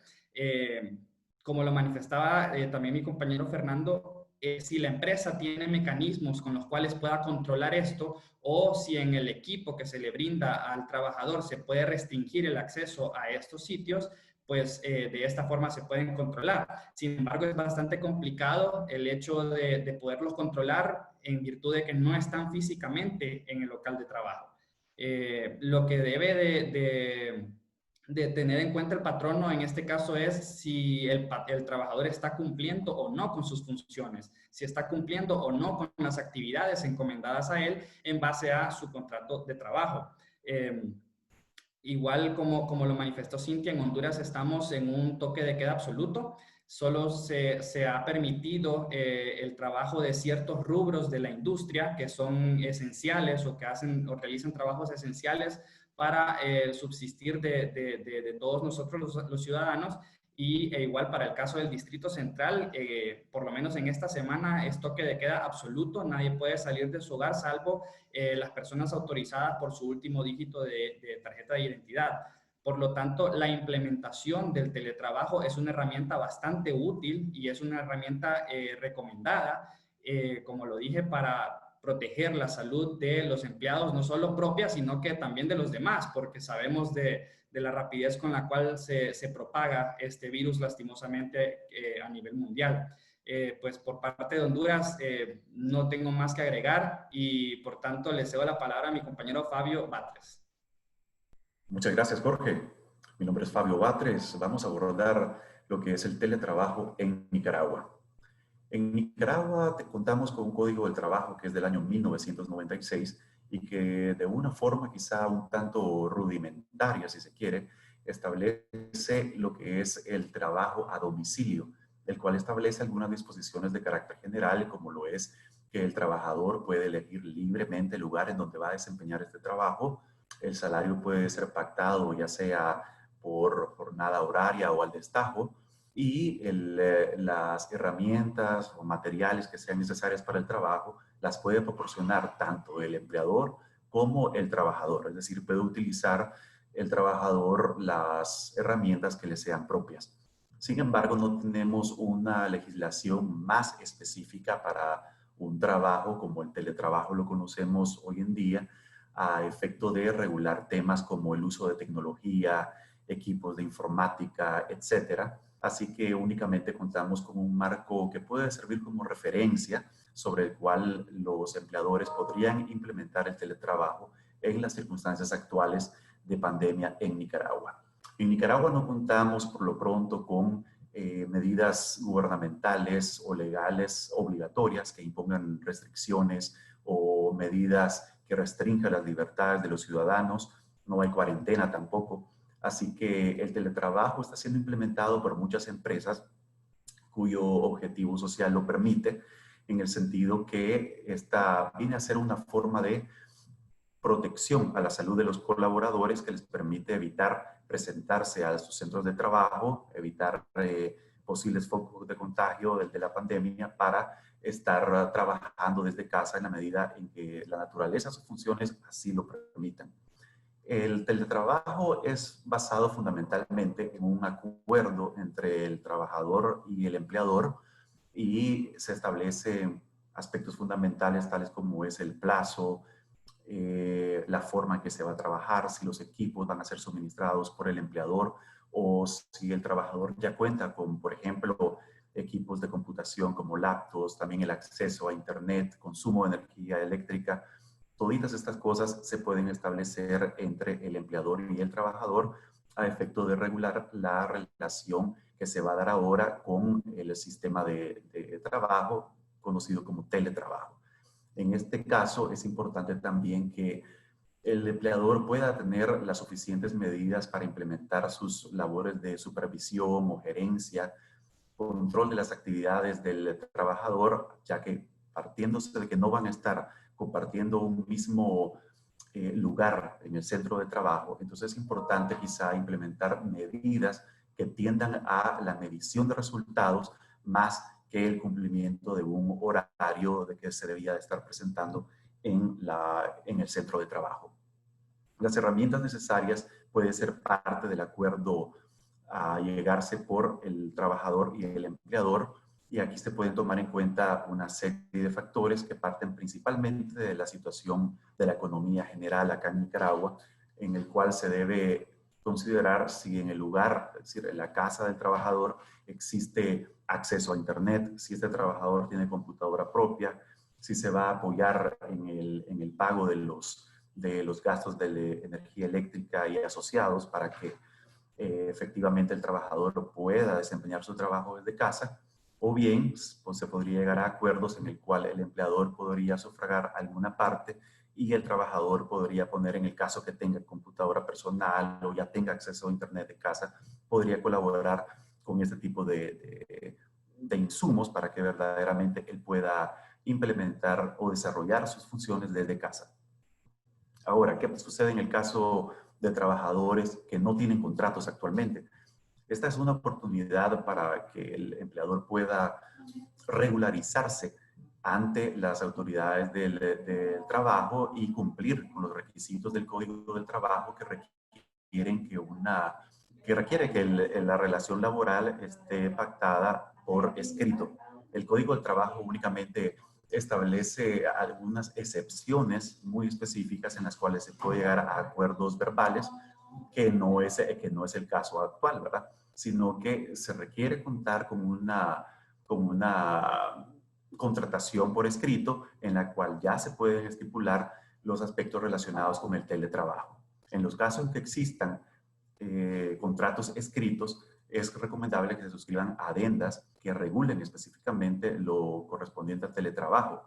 Como lo manifestaba también mi compañero Fernando, si la empresa tiene mecanismos con los cuales pueda controlar esto o si en el equipo que se le brinda al trabajador se puede restringir el acceso a estos sitios, pues de esta forma se pueden controlar. Sin embargo, es bastante complicado el hecho de poderlos controlar en virtud de que no están físicamente en el local de trabajo. Lo que debe de tener en cuenta el patrono en este caso es si el trabajador está cumpliendo o no con sus funciones, si está cumpliendo o no con las actividades encomendadas a él en base a su contrato de trabajo. Igual como lo manifestó Cintia, en Honduras estamos en un toque de queda absoluto. Solo se ha permitido el trabajo de ciertos rubros de la industria que son esenciales o que hacen o realizan trabajos esenciales para el subsistir de todos nosotros los ciudadanos. Y igual para el caso del Distrito Central, por lo menos en esta semana es toque de queda absoluto, nadie puede salir de su hogar salvo las personas autorizadas por su último dígito de tarjeta de identidad. Por lo tanto, la implementación del teletrabajo es una herramienta bastante útil y es una herramienta recomendada, como lo dije, para proteger la salud de los empleados, no solo propia, sino que también de los demás, porque sabemos de la rapidez con la cual se propaga este virus lastimosamente a nivel mundial. Pues por parte de Honduras no tengo más que agregar y por tanto le cedo la palabra a mi compañero Fabio Batres. Muchas gracias, Jorge. Mi nombre es Fabio Batres. Vamos a abordar lo que es el teletrabajo en Nicaragua. En Nicaragua contamos con un código del trabajo que es del año 1996 y que de una forma quizá un tanto rudimentaria, si se quiere, establece lo que es el trabajo a domicilio, el cual establece algunas disposiciones de carácter general, como lo es que el trabajador puede elegir libremente el lugar en donde va a desempeñar este trabajo. El salario puede ser pactado ya sea por jornada horaria o al destajo, y las herramientas o materiales que sean necesarias para el trabajo las puede proporcionar tanto el empleador como el trabajador. Es decir, puede utilizar el trabajador las herramientas que le sean propias. Sin embargo, no tenemos una legislación más específica para un trabajo como el teletrabajo lo conocemos hoy en día, a efecto de regular temas como el uso de tecnología, equipos de informática, etcétera. Así que únicamente contamos con un marco que puede servir como referencia sobre el cual los empleadores podrían implementar el teletrabajo en las circunstancias actuales de pandemia en Nicaragua. En Nicaragua no contamos por lo pronto con medidas gubernamentales o legales obligatorias que impongan restricciones o medidas que restrinjan las libertades de los ciudadanos. No hay cuarentena tampoco. Así que el teletrabajo está siendo implementado por muchas empresas cuyo objetivo social lo permite, en el sentido que esta viene a ser una forma de protección a la salud de los colaboradores que les permite evitar presentarse a sus centros de trabajo, evitar posibles focos de contagio de la pandemia para estar trabajando desde casa en la medida en que la naturaleza de sus funciones así lo permitan. El teletrabajo es basado fundamentalmente en un acuerdo entre el trabajador y el empleador y se establecen aspectos fundamentales tales como es el plazo, la forma en que se va a trabajar, si los equipos van a ser suministrados por el empleador o si el trabajador ya cuenta con, por ejemplo, equipos de computación como laptops, también el acceso a internet, consumo de energía eléctrica. Todas estas cosas se pueden establecer entre el empleador y el trabajador a efecto de regular la relación que se va a dar ahora con el sistema de trabajo conocido como teletrabajo. En este caso es importante también que el empleador pueda tener las suficientes medidas para implementar sus labores de supervisión o gerencia, control de las actividades del trabajador, ya que partiéndose de que no van a estar compartiendo un mismo lugar en el centro de trabajo, entonces es importante quizá implementar medidas que tiendan a la medición de resultados más que el cumplimiento de un horario de que se debía de estar presentando en el centro de trabajo. Las herramientas necesarias pueden ser parte del acuerdo a llegarse por el trabajador y el empleador, y aquí se pueden tomar en cuenta una serie de factores que parten principalmente de la situación de la economía general acá en Nicaragua, en el cual se debe considerar si en el lugar, es decir, en la casa del trabajador, existe acceso a internet, si este trabajador tiene computadora propia, si se va a apoyar en el pago de los gastos de energía eléctrica y asociados para que efectivamente el trabajador pueda desempeñar su trabajo desde casa, o bien pues, se podría llegar a acuerdos en el cual el empleador podría sufragar alguna parte y el trabajador podría poner, en el caso que tenga computadora personal o ya tenga acceso a internet de casa, podría colaborar con este tipo de insumos para que verdaderamente él pueda implementar o desarrollar sus funciones desde casa. Ahora, ¿qué sucede en el caso de trabajadores que no tienen contratos actualmente. Esta es una oportunidad para que el empleador pueda regularizarse ante las autoridades del trabajo y cumplir con los requisitos del Código del Trabajo que requiere que la relación laboral esté pactada por escrito. El Código del Trabajo únicamente establece algunas excepciones muy específicas en las cuales se puede llegar a acuerdos verbales, que no es el caso actual, ¿verdad? Sino que se requiere contar con una contratación por escrito en la cual ya se pueden estipular los aspectos relacionados con el teletrabajo. En los casos en que existan contratos escritos, es recomendable que se suscriban adendas que regulen específicamente lo correspondiente al teletrabajo,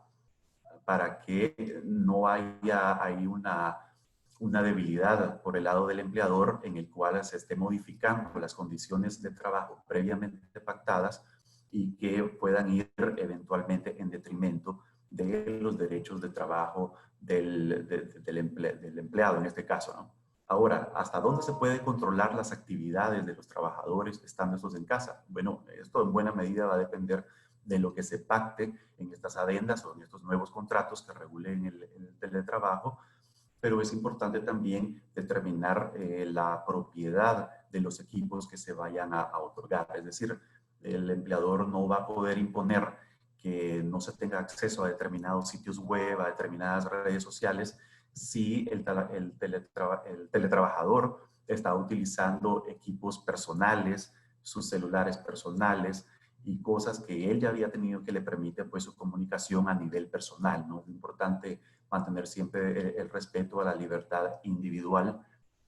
para que no haya ahí una debilidad por el lado del empleador en el cual se esté modificando las condiciones de trabajo previamente pactadas y que puedan ir eventualmente en detrimento de los derechos de trabajo del empleado en este caso, ¿no? Ahora, ¿hasta dónde se puede controlar las actividades de los trabajadores estando estos en casa? Bueno, esto en buena medida va a depender de lo que se pacte en estas adendas o en estos nuevos contratos que regulen el teletrabajo, pero es importante también determinar la propiedad de los equipos que se vayan a otorgar. Es decir, el empleador no va a poder imponer que no se tenga acceso a determinados sitios web, a determinadas redes sociales, si el teletrabajador está utilizando equipos personales, sus celulares personales y cosas que él ya había tenido que le permite pues su comunicación a nivel personal, ¿no? Es importante mantener siempre el respeto a la libertad individual.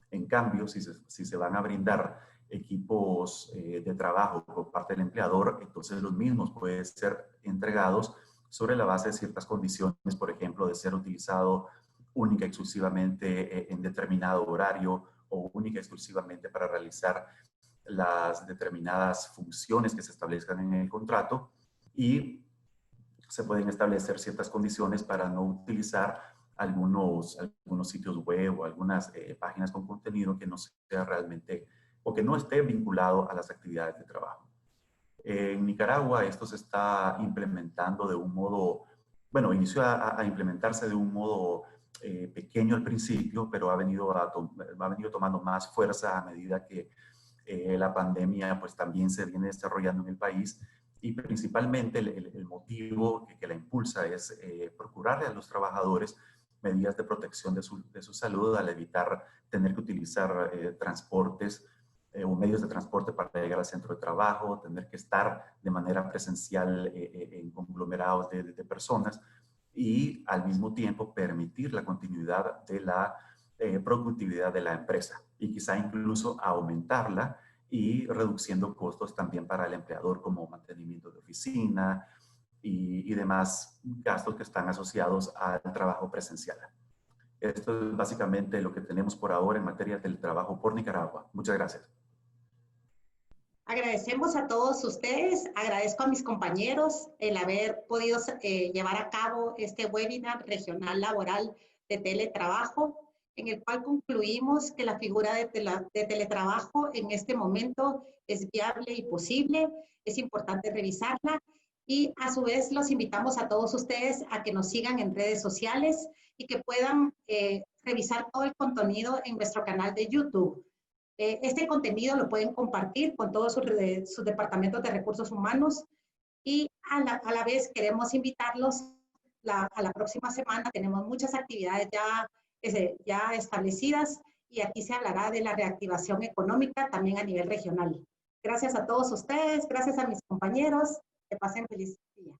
En cambio, si se van a brindar equipos de trabajo por parte del empleador, entonces los mismos pueden ser entregados sobre la base de ciertas condiciones, por ejemplo, de ser utilizado única y exclusivamente en determinado horario o única y exclusivamente para realizar las determinadas funciones que se establezcan en el contrato, y se pueden establecer ciertas condiciones para no utilizar algunos sitios web o algunas páginas con contenido que no sea realmente o que no esté vinculado a las actividades de trabajo. En Nicaragua esto se está implementando de un modo, bueno, inició a implementarse de un modo pequeño al principio, pero ha venido tomando más fuerza a medida que la pandemia pues también se viene desarrollando en el país, y principalmente el motivo que la impulsa es procurarle a los trabajadores medidas de protección de su salud al evitar tener que utilizar transportes o medios de transporte para llegar al centro de trabajo, tener que estar de manera presencial en conglomerados de personas, y al mismo tiempo permitir la continuidad de la productividad de la empresa y quizá incluso aumentarla y reduciendo costos también para el empleador como mantenimiento de oficina y demás gastos que están asociados al trabajo presencial. Esto es básicamente lo que tenemos por ahora en materia del trabajo por Nicaragua. Muchas gracias. Agradecemos a todos ustedes, agradezco a mis compañeros el haber podido llevar a cabo este webinar regional laboral de teletrabajo, en el cual concluimos que la figura de teletrabajo en este momento es viable y posible, es importante revisarla, y a su vez los invitamos a todos ustedes a que nos sigan en redes sociales y que puedan revisar todo el contenido en nuestro canal de YouTube. Este contenido lo pueden compartir con todos sus departamentos de recursos humanos, y a la vez queremos invitarlos a la próxima semana. Tenemos muchas actividades ya establecidas, y aquí se hablará de la reactivación económica también a nivel regional. Gracias a todos ustedes, gracias a mis compañeros, que pasen feliz día.